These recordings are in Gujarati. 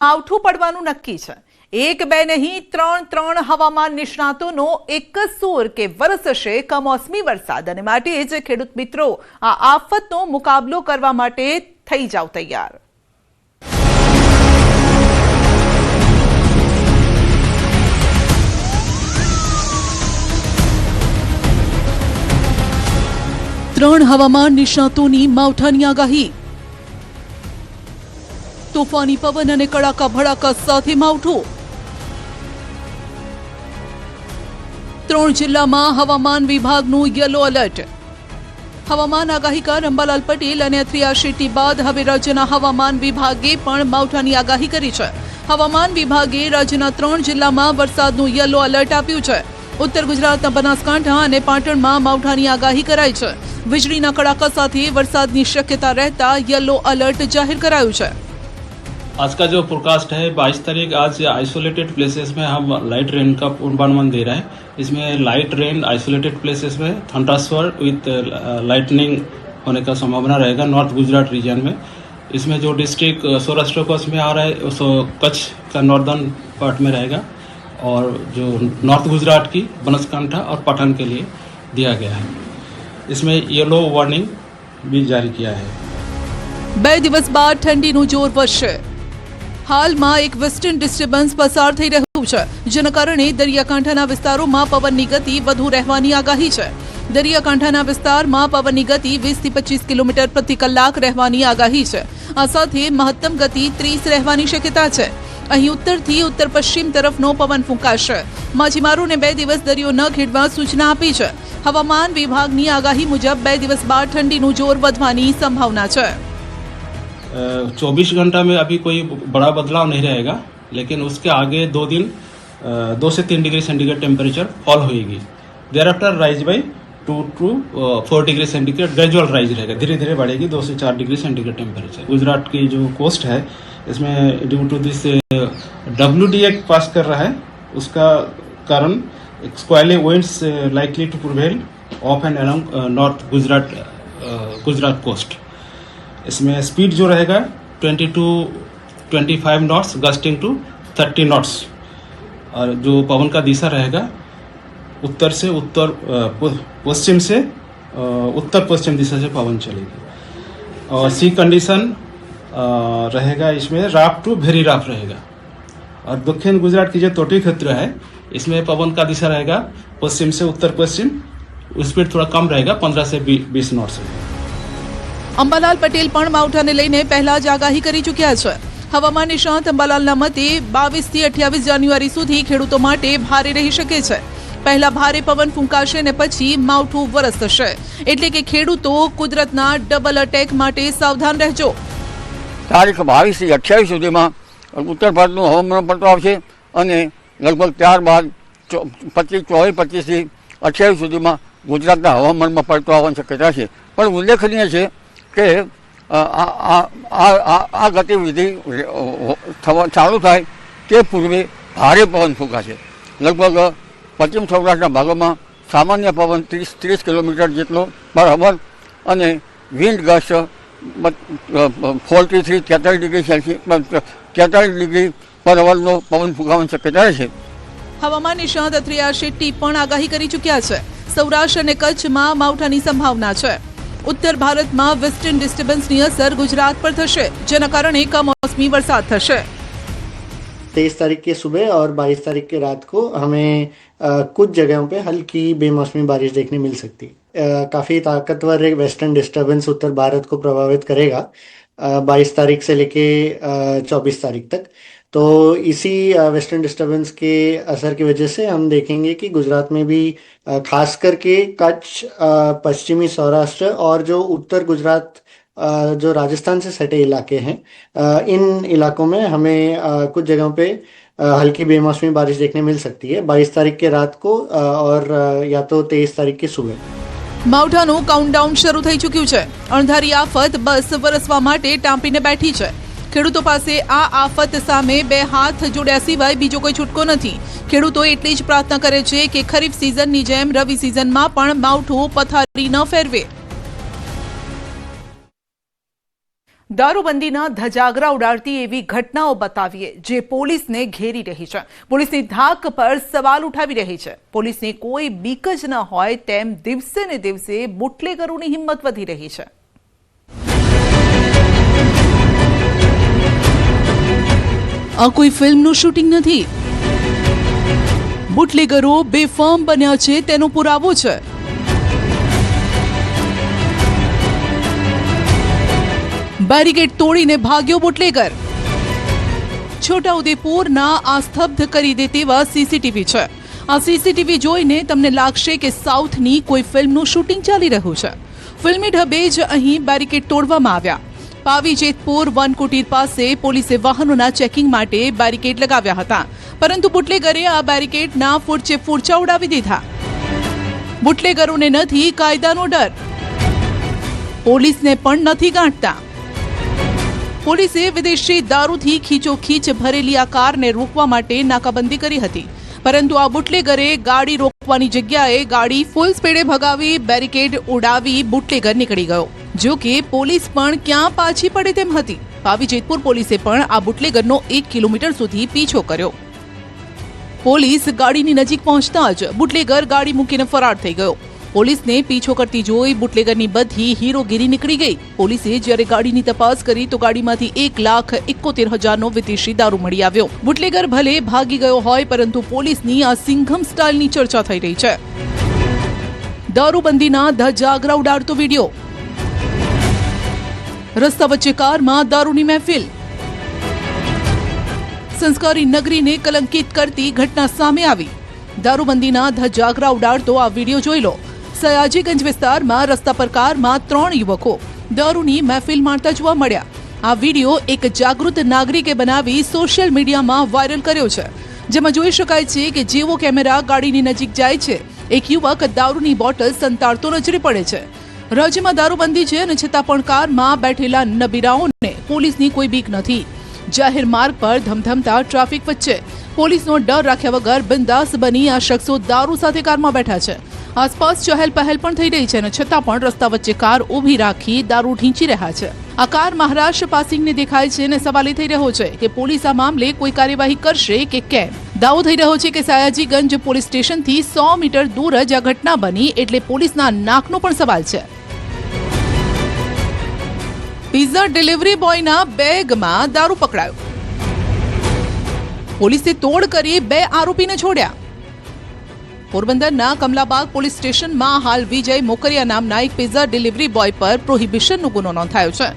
માવઠું પડવાનું નક્કી છે। એક બે નહીં ત્રણ હવામાન નિષ્ણાતોનો એક જ સૂર કે વરસશે કમોસમી વરસાદ અને માટે જ ખેડૂત મિત્રો આ આફતનો મુકાબલો કરવા માટે થઈ જાવ તૈયાર। ત્રણ હવામાન નિષ્ણાતોની માવઠાની આગાહી। તોફાની પવન અને કડાકા ભડાકા સાથે માવઠું। ત્રણ જિલ્લામાં હવામાન વિભાગનું યલો એલર્ટ। હવામાન આગાહીકાર અંબાલાલ પટેલ અને અથિયા શેટ્ટી બાદ હવે રાજ્યના હવામાન વિભાગે પણ માવઠાની આગાહી કરી છે। હવામાન વિભાગે રાજ્યના ત્રણ જિલ્લામાં વરસાદનું યલો એલર્ટ આપ્યું છે। ઉત્તર ગુજરાતના બનાસકાંઠા અને પાટણમાં માવઠાની આગાહી કરાઈ છે। વીજળીના કડાકા સાથે વરસાદની શક્યતા રહેતા યલો એલર્ટ જાહેર કરાયું છે। आज का जो फोरकास्ट है 22 तारीख, आज आइसोलेटेड प्लेसेस में हम लाइट रेन का पूर्वानुमान दे रहे हैं। इसमें लाइट रेन आइसोलेटेड प्लेसेस में थंडरस्टॉर्म विथ लाइटनिंग होने का संभावना रहेगा नॉर्थ गुजरात रीजन में। इसमें जो डिस्ट्रिक्ट सौराष्ट्र कोस्ट में आ रहा है सो कच्छ का नॉर्दर्न पार्ट में रहेगा और जो नॉर्थ गुजरात की बनासकांठा और पाटन के लिए दिया गया है। इसमें येलो वार्निंग भी जारी किया है। 2 દિવસ બાદ ઠંડીનું જોર વધશે। હાલમાં એક વેસ્ટર્ન ડિસ્ટર્બન્સ પસાર થઈ રહ્યું છે, જેના કારણે દરિયાકાંઠાના વિસ્તારોમાં પવનની ગતિ વધુ રહેવાની આગાહી છે। દરિયાકાંઠાના વિસ્તારમાં પવનની ગતિ 20 થી 25 કિલોમીટર પ્રતિ કલાક રહેવાની આગાહી છે। આ સાથે મહત્તમ ગતિ 30 રહેવાની શક્યતા છે। અહીં ઉત્તરથી ઉત્તર પશ્ચિમ તરફનો પવન ફૂંકાશે। માછીમારોને 2 દિવસ દરિયો ન ખેડવા સૂચના આપી છે। હવામાન વિભાગની આગાહી મુજબ 2 દિવસ બાદ ઠંડીનું જોર વધવાની સંભાવના છે। 24 घंटा में अभी कोई बड़ा बदलाव नहीं रहेगा, लेकिन उसके आगे 2 दिन 2 से 3 डिग्री सेंटीग्रेड टेम्परेचर फॉल होगी। Thereafter rise by 2 to 4 degree centigrade gradual rise रहेगा, धीरे धीरे बढ़ेगी 2 से 4 डिग्री सेंटीग्रेड टेम्परेचर। गुजरात की जो कोस्ट है इसमें due to this WDA pass कर रहा है, उसका कारण squally winds likely to prevail of and along north Gujarat coast. इसमें स्पीड जो रहेगा 20 to 25 knots, gusting to 30 knots. और जो पवन का दिशा रहेगा उत्तर से उत्तर पश्चिम से उत्तर पश्चिम दिशा से पवन चलेगी। और सी कंडीशन रहेगा इसमें राफ टू वेरी राफ रहेगा। और दक्षिण गुजरात की जो तटीय क्षेत्र है इसमें पवन का दिशा रहेगा पश्चिम से उत्तर पश्चिम, स्पीड थोड़ा कम रहेगा 15 से 20 नॉट से। અંબાલાલ પટેલ પણ માવઠાને લઈને પહેલા જ આગાહી કરી ચૂક્યા છે। હવામાન નિષ્ણાત અંબાલાલના મતે 22 થી 28 જાન્યુઆરી સુધી ખેડૂતો માટે ભારે રહી શકે છે। પહેલા ભારે પવન ફૂંકાશે ને પછી માવઠું વરસશે, એટલે કે ખેડૂતો કુદરતના ડબલ અટેક માટે સાવધાન રહેજો। તારીખ 22 થી 28 સુધીમાં ઉત્તર ભારતનું હવામાન પલટો આવશે અને લગભગ ત્યારબાદ 24 થી 28 સુધીમાં ગુજરાતના હવામાનમાં પલટો આવવાની શક્યતા છે। પણ ઉલ્લેખનીય છે કે આ ગતિવિધિ ચાલુ થાય તે પૂર્વે ભારે પવન ફૂંકાશે। લગભગ પશ્ચિમ સૌરાષ્ટ્રના ભાગોમાં સામાન્ય પવન 30 કિલોમીટર જેટલો પર અવર અને વિન્ડ ગસ્ટ 43 થી 43 ડિગ્રી સેલ્સિયસ 43 ડિગ્રી પર અવરનો પવન ફૂંકાવાની શક્યતા છે। હવામાન નિષ્ણાત અથિયા શેટ્ટી પણ આગાહી કરી ચૂક્યા છે। સૌરાષ્ટ્ર અને કચ્છમાં માવઠાની સંભાવના છે। उत्तर भारत में वेस्टर्न डिस्टर्बेंस की असर गुजरात पर थशे, जेना कारणे कमोसमी वरसाद थशे। 23 तारीख के सुबह और 22 तारीख के रात को हमें कुछ जगहों पे हल्की बेमौसमी बारिश देखने मिल सकती है। काफ़ी ताकतवर एक वेस्टर्न डिस्टर्बेंस उत्तर भारत को प्रभावित करेगा 22 तारीख से लेके 24 तारीख तक। तो इसी वेस्टर्न डिस्टर्बेंस के असर की वजह से हम देखेंगे कि गुजरात में भी खास करके कच्छ, पश्चिमी सौराष्ट्र और जो उत्तर गुजरात जो राजस्थान से सटे इलाके हैं, इन इलाकों में हमें कुछ जगहों पे हल्की बेमौसमी बारिश देखने मिल सकती है 22 तारीख के रात को और या तो 23 तारीख की सुबह। मावठाનું કાઉન્ટડાઉન શરૂ થઈ ચૂક્યું છે। અણધારી આફત બસ વરસવા માટે ટાંપીને બેઠી છે। ખેડૂતો પાસે આ આફત સામે 2 હાથ જોડ્યા સિવાય બીજો કોઈ છૂટકો નથી। ખેડૂતો એટલી જ પ્રાર્થના કરે છે કે ખરીફ સિઝનની જેમ રવિ સિઝનમાં પણ માવઠું પથારી ન ફેરવે। દારૂબંધીના ધજાગરા ઉડાડતી એવી ઘટનાઓ બતાવીએ જે પોલીસને ઘેરી રહી છે, પોલીસની ધાક પર સવાલ ઉઠાવી રહી છે। પોલીસને કોઈ બીક જ ન હોય તેમ દિવસે ને દિવસે બુટલેગરોની હિંમત વધી રહી છે। આ કોઈ ફિલ્મનું શૂટિંગ નથી, બુટલેગરો બેફામ બન્યા છે તેનો પુરાવો છે। બેરિકેડ તોડીને ભાગ્યો બુટલેગર। છોટાઉદેપુરના આ સ્તબ્ધ કરી દે તેવા સીસીટીવી છે। આ સીસીટીવી જોઈને તમને લાગશે કે સાઉથની કોઈ ફિલ્મનું શૂટિંગ ચાલી રહ્યું છે। ફિલ્મી ઢબે જ અહીં બેરિકેડ તોડવામાં આવ્યા। પાવી જેતપુર વનકુટીર પાસે પોલીસે વાહનોના ચેકિંગ માટે બેરિકેડ લગાવ્યા હતા, પરંતુ બુટલેગરે આ બેરિકેડના ફૂટચે ફૂટચા ઉડાવી દીધા। બુટલેગરોને નથી કાયદાનો ડર, પોલીસને પણ નથી ગાંઠતા। પોલીસે વિદેશી દારૂથી ખીચોખીચ ભરેલી આ કારને રોકવા માટે નાકાબંધી કરી હતી, પરંતુ આ બુટલેગરે ગાડી રોકવાની જગ્યાએ ગાડી ફૂલ સ્પીડે ભગાવી બેરિકેડ ઉડાવી બુટલેગર નીકળી ગયો। જો કે પોલીસ પણ ક્યાં પાછી પડે તેમ હતી। પાવી જેતપુર પોલીસે પણ આ બુટલેગરનો 1 કિલોમીટર સુધી પીછો કર્યો। પોલીસ ગાડીની નજીક પહોંચતા જ બુટલેગર ગાડી મૂકીને ફરાર થઈ ગયો। પોલીસને પીછો કરતી જોઈ બુટલેગરની બધી હીરોગીરી નીકળી ગઈ। પોલીસે જ્યારે ગાડીની તપાસ કરી તો ગાડીમાંથી 1,71,000નો વિદેશી દારૂ મળી આવ્યો। બુટલેગર ભલે ભાગી ગયો હોય, પરંતુ પોલીસની આ સિંઘમ સ્ટાઇલની ચર્ચા થઈ રહી છે। દારૂબંધીના ધજાગરા ઉડાડતો વિડીયો, રસ્તા વચ્ચે કારમાં દારૂની મહેફિલ, સંસ્કારી નગરીને કલંકિત કરતી ઘટના સામે આવી। દારૂબંધીના ધજાગરા ઉડાડતો આ વિડીયો જોઈ લો। સયાજીગંજ વિસ્તારમાં રસ્તા પર કારમાં 3 યુવકો દારૂની મહેફિલ માણતા જોવા મળ્યા। આ વિડીયો એક જાગૃત નાગરિકે બનાવી સોશિયલ મીડિયામાં વાયરલ કર્યો છે, જેમાં જોઈ શકાય છે કે જેવો કેમેરા ગાડીની નજીક જાય છે, એક યુવક દારૂની બોટલ સંતાડતો નજરે પડે છે। રાજ્યમાં દારૂબંધી છે અને છતાં પણ કારમાં બેઠેલા નબીરાઓને પોલીસની કોઈ બીક નથી। જાહેર માર્ગ પર ધમધમતા ટ્રાફિક વચ્ચે પોલીસનો ડર રાખ્યા વગર બિંદાસ બની આ શખ્સો દારૂ સાથે કારમાં બેઠા છે। આસપાસ ચહેલ પહેલ પણ થઈ રહી છે અને છતાં પણ રસ્તા વચ્ચે કાર ઊભી રાખી દારૂ ઢીંચી રહ્યા છે। આ કાર મહારાષ્ટ્ર પાસિંગને દેખાય છે અને સવાલ એ થઈ રહ્યો છે કે પોલીસ આ મામલે કોઈ કાર્યવાહી કરશે કે કેમ। દાવો થઈ રહ્યો છે કે સયાજીગંજ પોલીસ સ્ટેશનથી 100 મીટર દૂર જ આ ઘટના બની, એટલે પોલીસના નાકનો પણ સવાલ છે। પિઝા ડિલિવરી બોયના બેગમાં દારૂ પકડાયો, પોલીસે તોડ કરી 2 આરોપીને છોડ્યા। પોરબંદરના કમલાબાગ પોલીસ સ્ટેશનમાં હાલ વિજય મોકરિયા નામના એક પિઝા ડિલિવરી બોય પર પ્રોહિબિશનનો ગુનો નોંધાયો છે।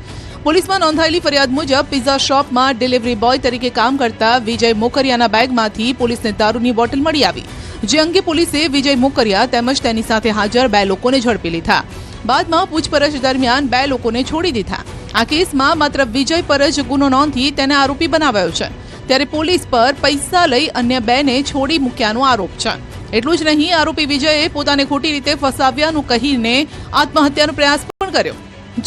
પોલીસમાં નોંધાયેલી ફરિયાદ મુજબ પિઝા શોપમાં ડિલિવરી બોય તરીકે કામ કરતા વિજય મોકરિયાના બેગમાંથી પોલીસને દારૂની બોટલ મળી આવી, જે અંગે પોલીસે વિજય મોકરિયા તેમજ તેની સાથે હાજર 2 લોકોને ઝડપી લીધા। બાદમાં પૂછપરછ દરમિયાન 2 લોકોને છોડી દીધા। આ કેસમાં માત્ર વિજય પર જ ગુનો નોંધી તેને આરોપી બનાવાયો છે, ત્યારે પોલીસ પર પૈસા લઈ અન્ય 2ને છોડી મૂક્યાનો આરોપ છે। એટલું જ નહીં, આરોપી વિજયે પોતાને ખોટી રીતે ફસાવ્યાનું કહીને આત્મહત્યાનો પ્રયાસ પણ કર્યો।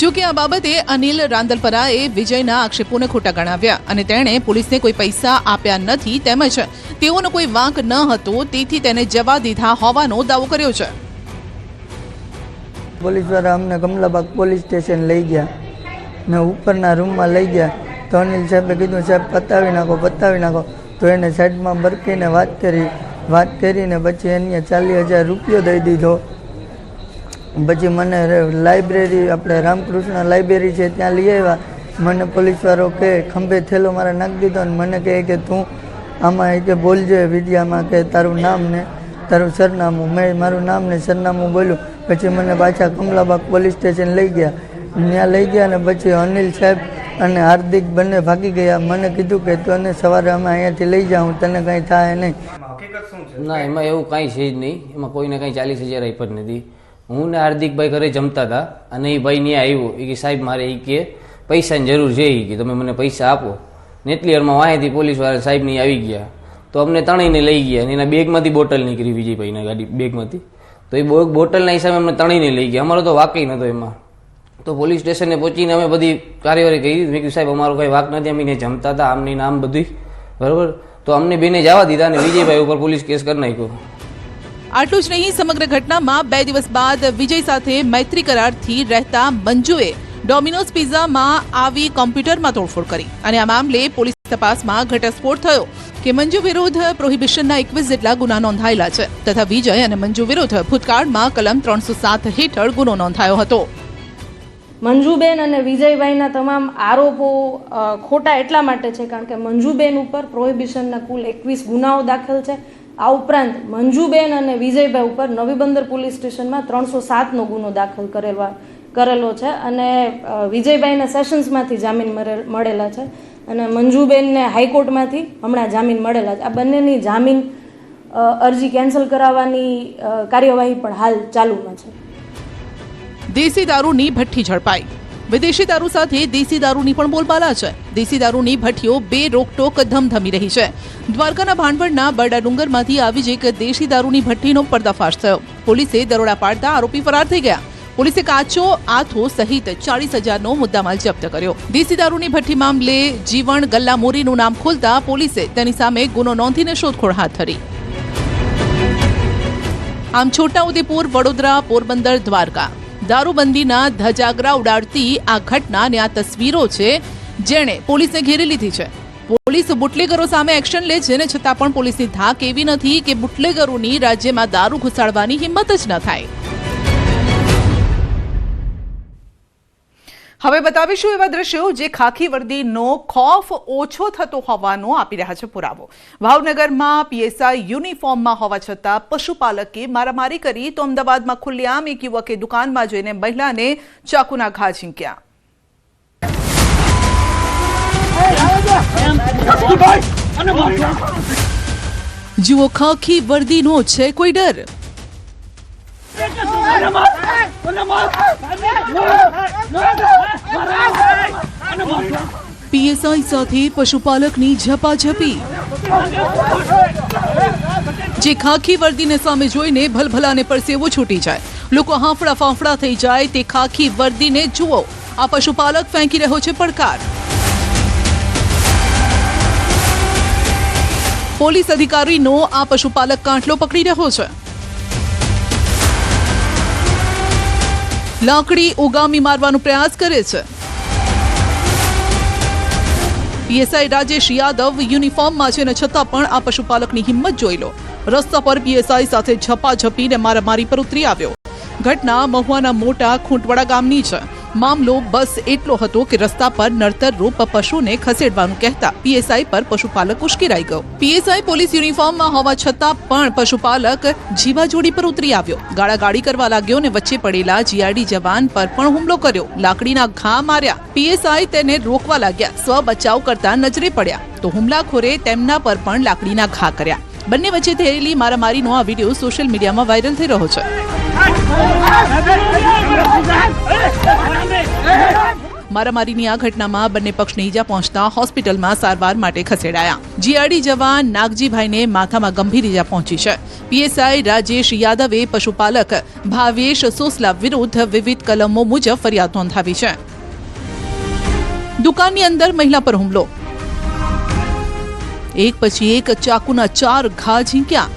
જો કે આ બાબતે અનિલ રાંદલપરાએ વિજયના આક્ષેપોને ખોટા ગણાવ્યા અને તેણે પોલીસને કોઈ પૈસા આપ્યા નથી તેમજ તેઓનો કોઈ વાંક ન હતો, તેથી તેને જવા દીધા હોવાનો દાવો કર્યો છે। પોલીસવાળા અમને કમલાબાગ પોલીસ સ્ટેશન લઈ ગયા ને ઉપરના રૂમમાં લઈ ગયા તો અનિલ સાહેબે કીધું, સાહેબ પતાવી નાખો। તો એને સાઈડમાં બરકીને વાત કરીને પછી એને 40,000 રૂપિયો દઈ દીધો। પછી મને લાઇબ્રેરી, આપણે રામકૃષ્ણ લાઇબ્રેરી છે ત્યાં લઈ આવ્યા। મને પોલીસવાળો કે ખંભે થેલો મારે નાખી દીધો અને મને કહે કે તું આમાં કે બોલજે વિડીયામાં કે તારું નામ ને તારું સરનામું। મેં મારું નામ ને સરનામું બોલ્યું। પછી મને પાછા કમલાબાગ પોલીસ સ્ટેશન લઈ ગયા। ત્યાં લઈ ગયા ને પછી અનિલ સાહેબ અને હાર્દિક બંને ભાગી ગયા। મને કીધું કે તને સવારે અમે અહીંયાથી લઈ જાઉં, તને કાંઈ થાય નહીં। ના, એમાં એવું કાંઈ છે જ નહીં। એમાં કોઈને કાંઈ 40,000 આપ્યા જ નથી। હું ને હાર્દિકભાઈ ઘરે જમતા હતા અને એ ભાઈ ત્યાં આવ્યો, એ કે સાહેબ મારે એ કે પૈસાની જરૂર છે, એ કે તમે મને પૈસા આપો ને। એટલી વારમાં વાંહેથી પોલીસવાળા સાહેબની આવી ગયા તો અમને ત્રણેયને લઈ ગયા અને એના બેગમાંથી બોટલ નીકળી, વિજયભાઈના ગાડી બેગમાંથી। તો એ બોટલના હિસાબે અમને ત્રણેયને લઈ ગયા। અમારો તો વાકઈ નહોતો એમાં। તો પોલીસ સ્ટેશને પહોંચીને અમે બધી કાર્યવાહી કરી। મેં કીધું સાહેબ અમારો કંઈ વાક નથી, અમે જમતા હતા આમની નામ બધું બરાબર। તો અમને બેને જવા દીધા અને વિજયભાઈ ઉપર પોલીસ કેસ કરી નાખ્યો। આટલું જ નહીં, સમગ્ર ઘટનામાં 2 દિવસ બાદ વિજય સાથે મૈત્રી કરારથી રહેતા મંજુએ ડોમિનોઝ પિઝામાં આવી કોમ્પ્યુટરમાં તોડફોડ કરી અને આ મામલે પોલીસ તપાસમાં ઘટસ્ફોટ થયો કે મંજુ વિરુદ્ધ પ્રોહિબિશનના 21 જેટલા ગુના નોંધાયેલા છે તથા વિજય અને મંજુ વિરુદ્ધ ભૂતકાળમાં કલમ 307 હેઠળ ગુનો નોંધાયો હતો. મંજુબેન અને વિજયભાઈના તમામ આરોપો ખોટા એટલા માટે છે કારણ કે મંજુબેન ઉપર પ્રોહિબિશનના કુલ 21 ગુનાઓ દાખલ છે. આ ઉપરાંત મંજુબેન અને વિજયભાઈ ઉપર નવી બંદર પોલીસ સ્ટેશનમાં 307નો ગુનો દાખલ કરેલો છે અને વિજયભાઈને સેશન્સમાંથી જામીન મળેલા છે અને મંજુબેનને હાઈકોર્ટમાંથી હમણાં જામીન મળેલા છે. આ બંનેની જામીન અરજી કેન્સલ કરાવવાની કાર્યવાહી પણ હાલ ચાલુમાં છે. દેશી દારૂની ભઠ્ઠી ઝડપાઈ. વિદેશી દારૂ સાથે દેશી દારૂની પણ બોલબાલા છે. દેશી દારૂની ભઠ્ઠીઓ બે રોકટોક ધમધમી રહી છે. દ્વારકાના ભાંડવડના બરડા ડુંગરમાંથી આવી જ એક દેશી દારૂની ભઠ્ઠીનો પર્દાફાશ થયો. પોલીસે દરોડા પાડતા આરોપી ફરાર થઈ ગયા. પોલીસે કાચો આથો સહિત 40,000નો મુદ્દામાલ જપ્ત કર્યો. દેશી દારૂની ભઠ્ઠી મામલે જીવણ ગલ્લા મોરીનું નામ ખોલતા પોલીસે તેની સામે ગુનો નોંધીને શોધખોળ હાથ ધરી. આમ છોટાઉદેપુર, વડોદરા, પોરબંદર, દ્વારકા દારૂબંધીના ધજાગરા ઉડાડતી આ ઘટના અને આ તસવીરો છે જેણે પોલીસને ઘેરી લીધી છે. પોલીસ બુટલેગરો સામે એક્શન લે છે ને છતાં પણ પોલીસની ધાક એવી નથી કે બુટલેગરોની રાજ્યમાં દારૂ ઘુસાડવાની હિંમત જ ન થાય. હવે બતાવીશું એવા દ્રશ્યો જે ખાખી વર્દીનો ખોફ ઓછો થતો હોવાનો આપી રહ્યા છે પુરાવો. ભાવનગરમાં પીએસઆઈ યુનિફોર્મમાં હોવા છતાં પશુપાલકે મારામારી કરી તો અમદાવાદમાં ખુલ્લેઆમ એક યુવકે દુકાનમાં જઈને મહિલાને ચાકુના ઘા ઝીંક્યા. જુઓ, ખાખી વર્દીનો છે કોઈ ડર? પીએસઆઈ સાથે પશુપાલકની ઝપાઝપી. જે ખાખી વર્દીને સામે જોઈને ભલભલાને પરસેવો છૂટી જાય, લોકો હાંફળા ફાંફળા થઈ જાય તે ખાખી વર્દીને જુઓ. આ પશુપાલક ફેંકી રહ્યો છે પડકાર. પોલીસ અધિકારીનો આ પશુપાલક કાંઠલો પકડી રહ્યો છે. લાકડી ઉગામી મારવાનો પ્રયાસ કરે છે. પીએસઆઈ રાજેશ યાદવ યુનિફોર્મમાં છે ને છતાં પણ આ પશુપાલકની હિંમત જોઈ લો. રસ્તા પર પીએસઆઈ સાથે ઝપાઝપીને મારામારી પર ઉતરી આવ્યો. ઘટના મહુવાના મોટા ખૂંટવાડા ગામની છે. મામલો બસ એટલો હતો કે રસ્તા પર નડતરરૂપ પશુને ખસેડવાનું કહેતા પીએસઆઈ પર પશુપાલક ઉશ્કેરાઈ ગયો. પીએસઆઈ પોલીસ યુનિફોર્મમાં હોવા છતાં પણ પશુપાલક જીવાજોડી પર ઉતરી આવ્યો. ગાળાગાળી કરવા લાગ્યો ને વચ્ચે પડેલા જીઆરડી જવાન પર પણ હુમલો કર્યો. લાકડીના ઘા માર્યા. પીએસઆઈ તેને રોકવા લાગ્યા. સ્વ બચાવ કરતા નજરે પડ્યા તો હુમલાખોરે તેમના પર પણ લાકડીના ઘા કર્યા. બંને વચ્ચે થયેલી મારામારીનો આ વિડીયો સોશિયલ મીડિયામાં વાયરલ થઈ રહ્યો છે. મારામારીની આ ઘટનામાં બંને પક્ષને ઈજા પહોંચતા હોસ્પિટલમાં સારવાર માટે ખસેડાયા. જીઆરડી જવાન નાગજીભાઈને માથામાં ગંભીર ઈજા પહોંચી છે. પીએસઆઈ રાજેશ યાદવે પશુપાલક ભાવેશ સોસલા વિરુદ્ધ વિવિધ કલમો મુજબ ફરિયાદ નોંધાવી છે. દુકાનની અંદર મહિલા પર હુમલો. એક પછી એક ચાકુના 4 ઘા ઝીંક્યા.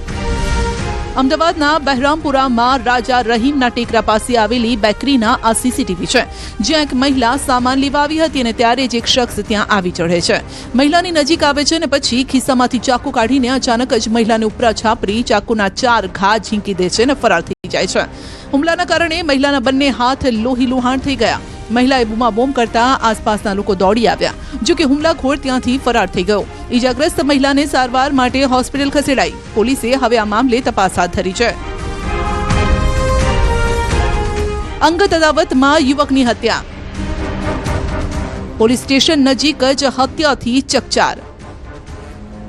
અમદાવાદના બહેરામપુરામાં રાજા રહીમના ટેકરા પાસે આવેલી બેકરીના આ સીસીટીવી છે, જ્યાં એક મહિલા સામાન લેવા આવી હતી અને ત્યારે જ એક શખ્સ ત્યાં આવી ચઢે છે. મહિલાની નજીક આવે છે અને પછી ખિસ્સામાંથી ચાકુ કાઢીને અચાનક જ મહિલાને ઉપરા છાપરી ચાકુના 4 ઘા ઝીંકી દે છે અને ફરાર થઈ જાય છે. હુમલાના કારણે મહિલાના બંને હાથ લોહીલુહાણ થઈ ગયા. મહિલાએ બૂમાબૂમ કરતા આસપાસના લોકો દોડી આવ્યા. જોકે હુમલાખોર ત્યાંથી ફરાર થઈ ગયો. ઈજાગ્રસ્ત મહિલાને સારવાર માટે હોસ્પિટલ ખસેડાઈ. પોલીસે હવે આ મામલે તપાસ હાથ ધરી છે. અંગત અદાવતમાં યુવકની હત્યા. પોલીસ સ્ટેશન નજીક જ હત્યાથી ચકચાર.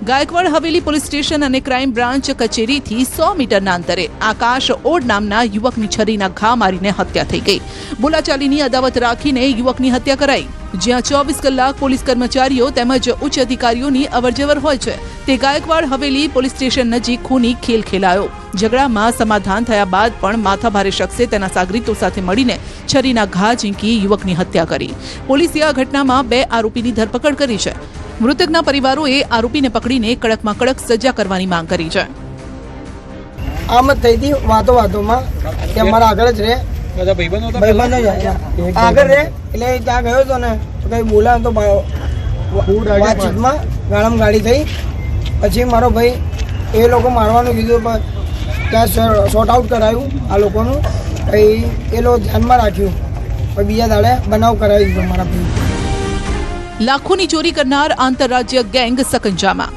ગાયકવાડ હવેલી પોલીસ સ્ટેશન અને ક્રાઇમ બ્રાન્ચ કચેરીથી 100 મીટરના અંતરે આકાશ ઓડ નામના યુવકની છરીના ઘા મારીને હત્યા થઈ ગઈ. બોલાચાલીની અદાવત રાખીને યુવકની હત્યા કરાઈ. જ્યાં 24 કલાક પોલીસ કર્મચારીઓ તેમજ ઉચ્ચ અધિકારીઓની અવરજવર હોય છે, તે ગાયકવાડ હવેલી પોલીસ સ્ટેશન નજીક ખૂની ખેલ ખેલાયો. ઝઘડામાં સમાધાન થયા બાદ પણ માથાભારે શખ્સે તેના સાગરીતો સાથે મળીને છરીના ઘા ઝીંકી યુવકની હત્યા કરી. પોલીસે આ ઘટનામાં 2 આરોપીની ધરપકડ કરી છે. મૃતકના પરિવારોએ આરોપીને પકડીને કડકમાં કડક સજા કરવાની માંગ કરી છે. આમ જ થઈ હતી વાતોમાં કે મારા આગળ જ રહે બધા ભાઈબંધો હતા ભાઈબંધો જ હતા. આગળ રે એટલે ત્યાં ગયો હતો ને તો કંઈ બોલાવે તો વાતચીતમાં ગાળામાં ગાડી થઈ. પછી મારો ભાઈ એ લોકો મારવાનું કીધું પણ ત્યાં શોર્ટ આઉટ કરાયું આ લોકોનું. પછી એ લોકો ધ્યાનમાં રાખ્યું. પછી બીજા દાડે બનાવ કરાવી દીધો મારા ભાઈ. લાખોની ચોરી કરનાર આંતરરાજ્ય ગેંગ સકંજામાં.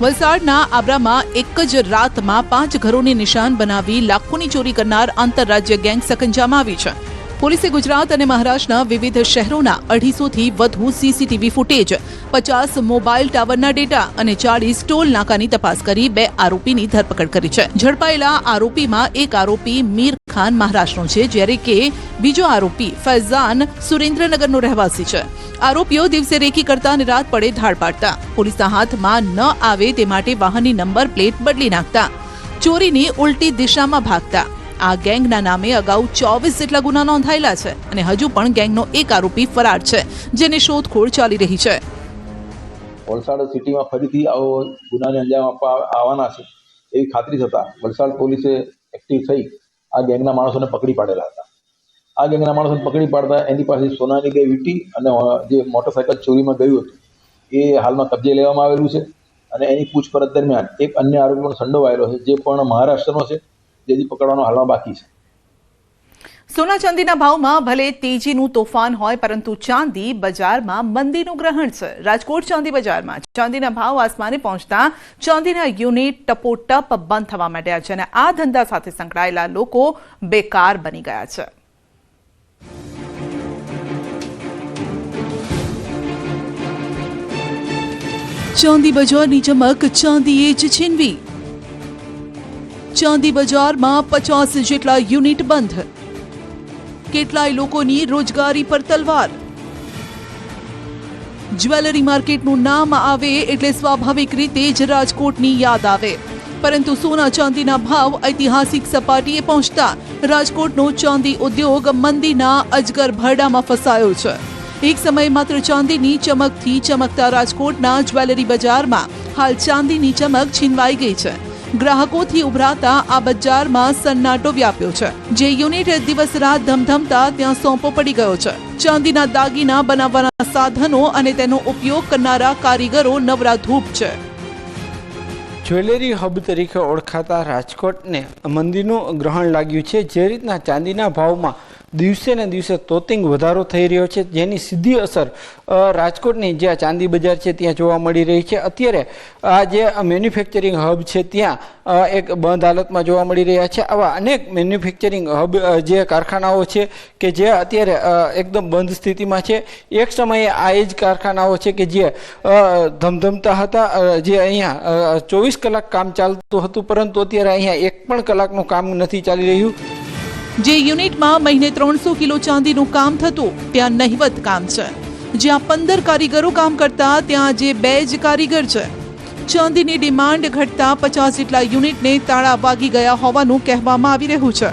વલસાડના આબ્રામાં એક જ રાતમાં 5 ઘરોને નિશાન બનાવી લાખોની ચોરી કરનાર આંતરરાજ્ય ગેંગ સકંજામાં આવી છે. પોલીસે ગુજરાત અને મહારાષ્ટ્રના વિવિધ શહેરોના 250થી વધુ સીસીટીવી ફૂટેજ, 50 મોબાઈલ ટાવરના ડેટા અને 40 ટોલ નાકાની તપાસ કરી 2 આરોપીની ધરપકડ કરી છે. ઝડપાયેલા આરોપીમાં એક આરોપી મીર ખાન મહારાષ્ટ્રનો છે, જ્યારે કે બીજો આરોપી ફૈઝાન સુરેન્દ્રનગરનો રહેવાસી છે. આરોપીઓ દિવસે રેકી કરતા અને રાત પડે ધાડ પાડતા, પોલીસના હાથમાં ન આવે તે માટે વાહનની નંબર પ્લેટ બદલી નાખતા, ચોરીની ઉલટી દિશામાં ભાગતા. આ ગેંગના નામે અગાઉ 24 જેટલા ગુના નોંધાયેલા છે અને હજુ પણ ગેંગનો એક આરોપી ફરાર છે, જેની શોધખોળ ચાલી રહી છે. વલસાડ સિટીમાં ફરીથી આવો ગુનાને અંજામ આપવા આવવાના છે એવી ખાતરી થતાં વલસાડ પોલીસે એક્ટિવ થઈ આ ગેંગના માણસોને પકડી પાડેલા હતા. આ ગેંગના માણસોને પકડી પાડતા એની પાસે સોનાની ગઈ વીંટી અને જે મોટરસાયકલ ચોરીમાં ગયું હતું એ હાલમાં કબજે લેવામાં આવેલું છે. અને એની પૂછપરછ દરમિયાન એક અન્ય આરોપી પણ સંડોવાયેલો છે, જે પણ મહારાષ્ટ્રનો છે, જેથી પકડવાનો હાલમાં બાકી છે. સોના ચાંદીના ભાવમાં ભલે તેજીનું તોફાન હોય, પરંતુ ચાંદી બજારમાં મંદીનું ગ્રહણ છે. રાજકોટ ચાંદી બજારમાં ચાંદીના ભાવ આસમાને પહોંચતા ચાંદીના યુનિટ ટપોટપ બંધ થવા માંડ્યા છે અને આ ધંધા સાથે સંકળાયેલા લોકો બેકાર બની ગયા છે. ચાંદી બજારની ચમક ચાંદીએ જ છીનવી. ચાંદી બજારમાં 50 જેટલા યુનિટ બંધ. કેટલાય લોકોની રોજગારી પર તલવાર. જ્વેલરી માર્કેટનું નામ આવે એટલે સ્વાભાવિક રીતે જ રાજકોટની યાદ આવે, પરંતુ સોના ચાંદીના ભાવ ઐતિહાસિક સપાટીએ પહોંચતા રાજકોટનો ચાંદી ઉદ્યોગ મંદીના અજગર ભરડામાં ફસાયો છે. એક સમયે માત્ર ચાંદીની ચમકથી ચમકતા રાજકોટના જ્વેલરી બજારમાં હાલ ચાંદીની ચમક છીનવાઈ ગઈ છે. ગ્રાહકોથી ઉભરાતા આ બજારમાં સન્નાટો વ્યાપ્યો છે. જે યુનિટ દિવસ રાત ધમધમતા ત્યાં સોંપો પડી ગયો છે. ચાંદીના દાગીના બનાવવાના સાધનો અને તેનો ઉપયોગ કરનારા કારીગરો નવરા ધૂપ છે. જ્વેલરી હબ તરીકે ઓળખાતા રાજકોટને મંદીનું ગ્રહણ લાગ્યું છે. જે રીતના ચાંદીના ભાવમાં દિવસે ને દિવસે તોતિંગ વધારો થઈ રહ્યો છે, જેની સીધી અસર રાજકોટની જે ચાંદી બજાર છે ત્યાં જોવા મળી રહી છે. અત્યારે આ જે મેન્યુફેક્ચરિંગ હબ છે ત્યાં એક બંધ હાલતમાં જોવા મળી રહ્યા છે. આવા અનેક મેન્યુફેક્ચરિંગ હબ જે કારખાનાઓ છે કે જે અત્યારે એકદમ બંધ સ્થિતિમાં છે. એક સમયે આ એ જ કારખાનાઓ છે કે જે ધમધમતા હતા, જે અહીંયા 24 કલાક કામ ચાલતું હતું, પરંતુ અત્યારે અહીંયા 1 પણ કલાકનું કામ નથી ચાલી રહ્યું. જે યુનિટમાં મહિને 300 કિલો ચાંદીનું કામ થતું ત્યાં નહિવત કામ છે. જ્યાં 15 કારીગરો કામ કરતા ત્યાં જે 2 જ કારીગર છે. ચાંદીની ડિમાન્ડ ઘટતા 50 જેટલા યુનિટને તાળા વાગી ગયા હોવાનું કહેવામાં આવી રહ્યું છે.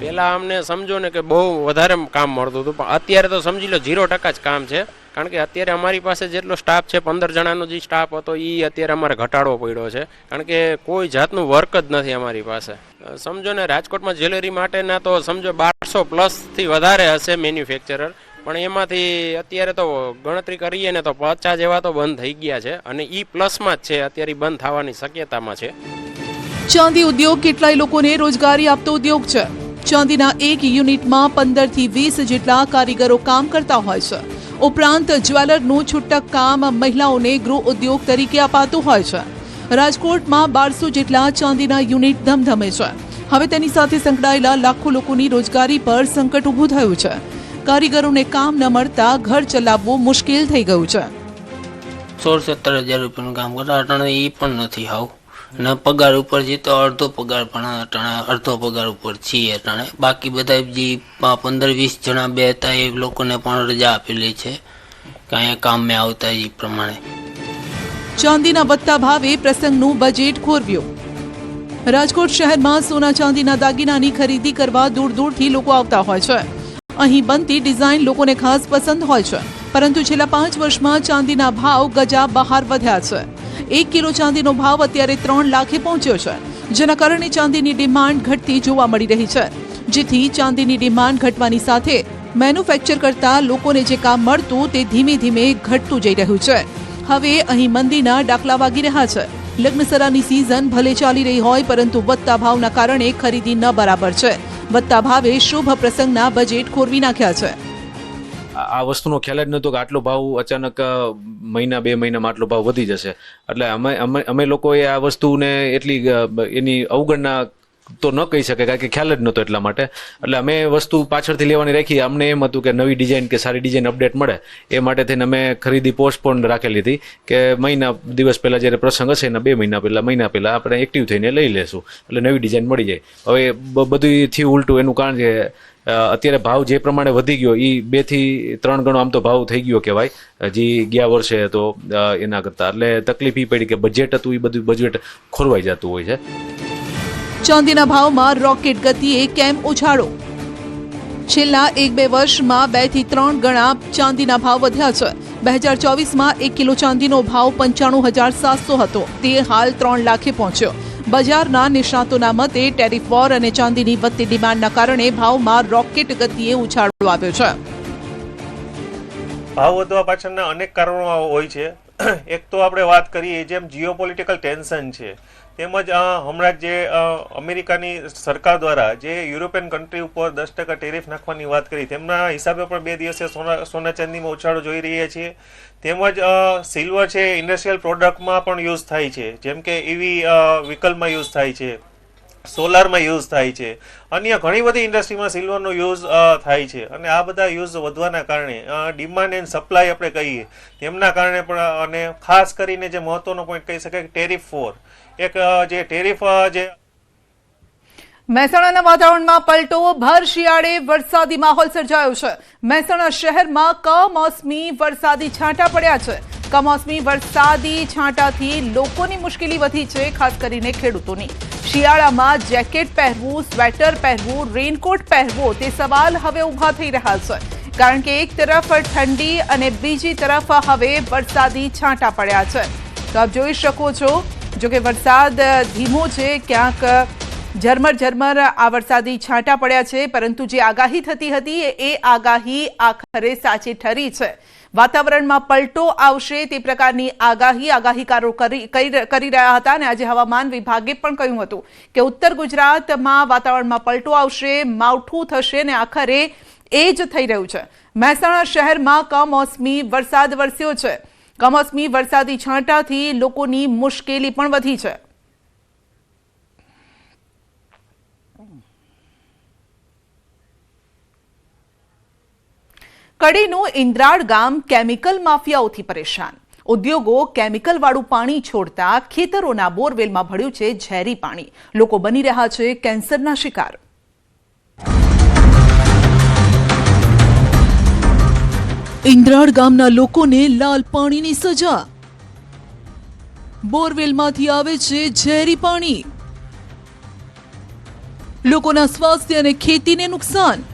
પહેલા અમને સમજો ને કે બહુ વધારે કામ મળતું હતું, પણ અત્યારે તો સમજી લો 0% જ કામ છે. કારણ કે અત્યારે અમારી પાસે જેટલો સ્ટાફ છે 15 જણાનો જે સ્ટાફ હતો એ અત્યારે અમારે ઘટાડવો પડ્યો છે, કારણ કે કોઈ જાતનું વર્ક જ નથી અમારી પાસે. સમજો ને રાજકોટમાં જ્વેલરી માટેના તો સમજો 1200+ વધારે હશે મેન્યુફેક્ચરર, પણ એમાંથી અત્યારે તો ગણતરી કરીએ ને તો 50 જેવા તો બંધ થઈ ગયા છે અને એ પ્લસમાં જ છે, અત્યારે બંધ થવાની શક્યતામાં છે. ચાંદી ઉદ્યોગ કેટલાય લોકોને રોજગારી આપતો ઉદ્યોગ છે. ચાંદીના એક યુનિટમાં 15 થી 20 જેટલા કારીગરો કામ કરતા હોય છે. ઉપરાંત જ્વેલરનું છૂટક કામ મહિલાઓને ગૃહ ઉદ્યોગ તરીકે અપાતું હોય છે. રાજકોટમાં 1200 જેટલા ચાંદીના યુનિટ ધમધમે છે. હવે તેની સાથે સંકળાયેલા લાખો લોકોની રોજગારી પર સંકટ ઊભું થયું છે. કારીગરોને કામ ન મળતા ઘર ચલાવવું મુશ્કેલ થઈ ગયું છે. 16-17 હજાર રૂપિયાનું કામ કરતા અટાણે એ પણ નથી હાવ ને પગાર ઉપર જે તો અડધો પગાર પણ અટાણે અડધો પગાર ઉપર છીએ અટાણે. બાકી બધા જે 15-20 જણા બે હતા એ લોકોને પણ રજા આપેલી છે કે અહીંયા કામ મેં આવતા એ પ્રમાણે. ચાંદીના વધતા ભાવે પ્રસંગનું બજેટ ખોરવ્યું. રાજકોટ શહેરમાં સોના ચાંદીના દાગીનાની ખરીદી કરવા દૂર દૂરથી લોકો આવતા હોય છે. અહીં બનતી ડિઝાઇન લોકોને ખાસ પસંદ હોય છે, પરંતુ છેલ્લા 5 વર્ષમાં ચાંદીના ભાવ ગજા બહાર વધ્યા છે. 1 કિલો ચાંદીનો ભાવ અત્યારે 3 લાખે પહોંચ્યો છે. જેના કારણે ચાંદીની ડિમાન્ડ ઘટતી જોવા મળી રહી છે, જેથી ચાંદીની ડિમાન્ડ ઘટવાની સાથે મેન્યુફેક્ચર કરતા લોકોને જે કામ મળતું તે ધીમે ધીમે ઘટતું જઈ રહ્યું છે. હવે અહીં મંદીના ડાકલા વાગી રહ્યા છે. લગ્નસરાની સિઝન ભલે ચાલી રહી હોય, પરંતુ વધતા ભાવના કારણે ખરીદી ન બરાબર છે. વધતા ભાવે શુભ પ્રસંગના બજેટ ખોરવી નાખ્યા છે. આ વસ્તુનો ખ્યાલ જ નહોતો કે આટલો ભાવ અચાનક મહિના 2 મહિનામાં આટલો ભાવ વધી જશે. એટલે અમે લોકોએ આ વસ્તુને એટલી એની અવગણના તો ન કહી શકે, કારણ કે ખ્યાલ જ નહોતો એટલા માટે. એટલે અમે વસ્તુ પાછળથી લેવાની રાખી. અમને એમ હતું કે નવી ડિઝાઇન કે સારી ડિઝાઇન અપડેટ મળે, એ માટે થઈને અમે ખરીદી પોસ્ટપોન રાખેલી હતી કે મહિના દિવસ પહેલાં જ્યારે પ્રસંગ હશે એના 2 મહિના પહેલાં આપણે એક્ટિવ થઈને લઈ લેશું, એટલે નવી ડિઝાઇન મળી જાય. હવે બધું થયું ઉલટું. એનું કારણ કે અત્યારે ભાવ જે પ્રમાણે વધી ગયો એ 2 થી 3 ગણો આમ તો ભાવ થઈ ગયો કહેવાય, હજી ગયા વર્ષે તો એના કરતાં. એટલે તકલીફ એ પડી કે બજેટ હતું એ બધું બજેટ ખોરવાઈ જતું હોય છે. ચાંદીના ભાવમાં રોકેટ ગતિએ કેમ ઉછાળો? છેલ્લા 1-2 વર્ષમાં 2 થી 3 ગણા ચાંદીના ભાવ વધ્યા છે. 2024માં 1 કિલો ચાંદીનો ભાવ 95,700 હતો, તે હાલ 3 લાખે પહોંચ્યો. બજારના નિષ્ણાતોના મતે ટેરિફ વોર અને ચાંદીની વધતી ડિમાન્ડના કારણે ભાવમાં રોકેટ ગતિએ ઉછાળો આવ્યો છે. ભાવ વધવા પાછળના અનેક કારણો હોય છે. એક તો આપણે વાત કરીએ જેમ જીઓપોલિટિકલ ટેન્શન છે, તેમજ હમણાં જે અમેરિકાની સરકાર દ્વારા જે યુરોપિયન કન્ટ્રી ઉપર 10% ટેરિફ નાખવાની વાત કરી, તેમના હિસાબે પણ 2 દિવસે સોના ચાંદીમાં ઉછાળો જોઈ રહ્યા છીએ. તેમજ સિલ્વર છે ઇન્ડસ્ટ્રીયલ પ્રોડક્ટમાં પણ યુઝ થાય છે, જેમ કે EV વ્હીકલમાં યુઝ થાય છે, સોલારમાં યુઝ થાય છે, અન્ય ઘણી બધી ઇન્ડસ્ટ્રીમાં સિલ્વરનો યુઝ થાય છે. અને આ બધા યુઝ વધવાના કારણે ડિમાન્ડ એન્ડ સપ્લાય આપણે કહીએ તેમના કારણે પણ, અને ખાસ કરીને જે મહત્વનો પોઈન્ટ કહી શકાય ટેરિફ વોર, એક જે ટેરિફ જે મહેસાણાના વાતાવરણમાં પલટો. ભર શિયાળે વરસાદી માહોલ સર્જાયો છે. મહેસાણા શહેરમાં કમોસમી વરસાદી છાંટા પડ્યા છે. કમોસમી વરસાદી છાંટાથી લોકોની મુશ્કેલી વધી છે, ખાસ કરીને ખેડૂતોની. શિયાળામાં જેકેટ પહેરવું, સ્વેટર પહેરવું, રેનકોટ પહેરવો તે સવાલ હવે ઊભા થઈ રહ્યા છે, કારણ કે એક તરફ ઠંડી અને બીજી તરફ હવે વરસાદી છાંટા પડ્યા છે. તો આપ જોઈ શકો છો, જો કે વરસાદ ધીમો છે, ક્યાંક ઝરમર આ વરસાદી છાંટા પડ્યા છે, પરંતુ જે આગાહી થતી હતી એ આગાહી આખરે સાચી ઠરી છે. વાતાવરણમાં પલટો આવશે તે પ્રકારની આગાહીકારો કરી રહ્યા હતા, અને આજે હવામાન વિભાગે પણ કહ્યું હતું કે ઉત્તર ગુજરાતમાં વાતાવરણમાં પલટો આવશે, માવઠું થશે, અને આખરે એ જ થઈ રહ્યું છે. મહેસાણા શહેરમાં કમોસમી વરસાદ વરસ્યો છે. કમોસમી વરસાદી છાંટાથી લોકોની મુશ્કેલી પણ વધી છે. કડીનું ઇન્દ્રાળ ગામ કેમિકલ માફિયાઓથી પરેશાન. ઉદ્યોગો કેમિકલવાળું પાણી છોડતા ખેતરોના બોરવેલમાં ભળ્યું છે ઝેરી પાણી. લોકો બની રહ્યા છે કેન્સરના શિકાર. ઇન્દ્રાળ ગામના લોકોને લાલ પાણીની સજા. બોરવેલમાંથી આવે છે ઝેરી પાણી. લોકોના સ્વાસ્થ્ય અને ખેતીને નુકસાન.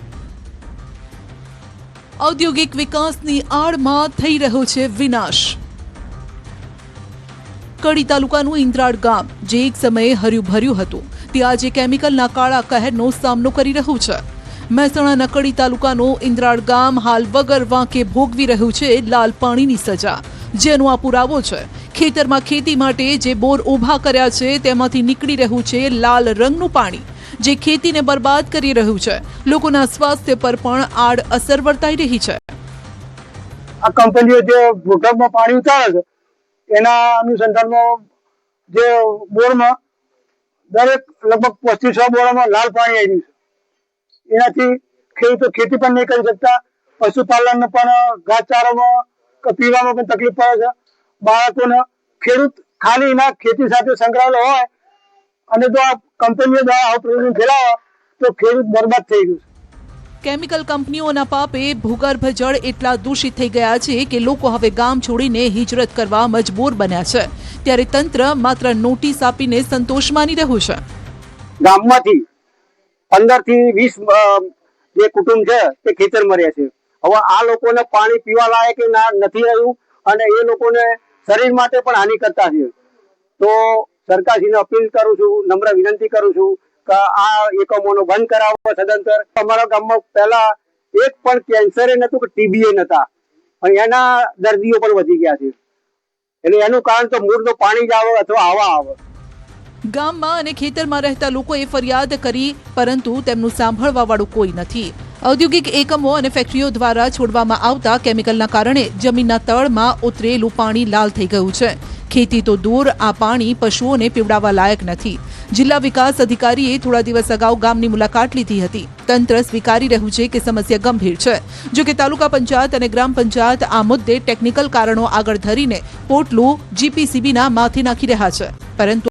ઔદ્યોગિક વિકાસની આડમાં થઈ રહ્યો છે વિનાશ. કડી તાલુકાનું ઇન્દ્રાળ ગામ, જે એક સમયે હર્યું ભર્યું હતું, તે આજે કેમિકલના કાળા કહેરનો સામનો કરી રહ્યું છે. મહેસાણાના કડી તાલુકાનું ઇન્દ્રાળ ગામ હાલ વગર વાંકે ભોગવી રહ્યું છે લાલ પાણીની સજા, જેનો આ પુરાવો છે. ખેતરમાં ખેતી માટે જે બોર ઊભા કર્યા છે તેમાંથી નીકળી રહ્યું છે લાલ રંગનું પાણી, જે ખેતીને બરબાદ કરી રહ્યું છે. લોકોના સ્વાસ્થ્ય પર પણ આડ અસર વર્તાઈ રહી છે. આ કંપનીઓ જે ભૂગર્ભમાં પાણી ઉતારે છે એના અનુસંધાનમાં જે બોરમાં દરેક લગભગ 25-6 બોરમાં લાલ પાણી આવી રહ્યું છે. એનાથી ખેડૂતો ખેતી પણ નહીં કરી શકતા, પશુપાલનને પણ ઘાસચારામાં પીવામાં પણ તકલીફ પડે છે. બાળકોને ખેડૂત ખાલી એના ખેતી સાથે સંકળાયેલો હોય અને જો આ કંપનીઓ દ્વારા આવું પ્રદૂષણ ફેલાવે તો ખેડૂત બરબાદ થઈ ગયું છે. કેમિકલ કંપનીઓના પાપે ભૂગર્ભ જળ એટલા દૂષિત થઈ ગયા છે કે લોકો હવે ગામ છોડીને હિજરત કરવા મજબૂર બન્યા છે. ત્યારે તંત્ર માત્ર નોટિસ આપીને સંતોષ માની રહ્યું છે. ગામમાંથી 15 થી 20 જે કુટુંબ છે તે ખેતરમાં રહ્યા છે. હવે આ લોકોને પાણી પીવા લાયક નથી રહ્યું અને એ લોકોને શરીર માટે પણ હાનિ કરતા છે. તો સરકારશ્રીને અપીલ કરું છું, નમ્ર વિનંતી કરું છું કે આ એકમોનો બંધ કરાવો સદંતર. અમારા ગામમાં પહેલા એક પણ કેન્સરે નતું કે ટીબીએ નતા, અને એના દર્દીઓ પણ વધી ગયા છે. એટલે એનું કારણ તો મૂળનું પાણી જ આવે અથવા હવા આવે. ગામમાં અને ખેતરમાં રહેતા લોકોએ ફરિયાદ કરી, પરંતુ તેમનું સાંભળવા વાળું કોઈ નથી. ઔદ્યોગિક એકમો અને ફેક્ટરીઓ દ્વારા છોડવામાં આવતા કેમિકલના કારણે જમીનના તળમાં ઉતરેલું પાણી લાલ થઈ ગયું છે. ખેતી તો દૂર, આ પાણી પશુઓને પીવડાવવા લાયક નથી. જિલ્લા વિકાસ અધિકારીએ થોડા દિવસ અગાઉ ગામની મુલાકાત લીધી હતી. તંત્ર સ્વીકારી રહ્યું છે કે સમસ્યા ગંભીર છે. જો કે તાલુકા પંચાયત અને ગ્રામ પંચાયત આ મુદ્દે ટેકનિકલ કારણો આગળ ધરીને પોટલું જીપીસીબીના માથે નાખી રહ્યા છે, પરંતુ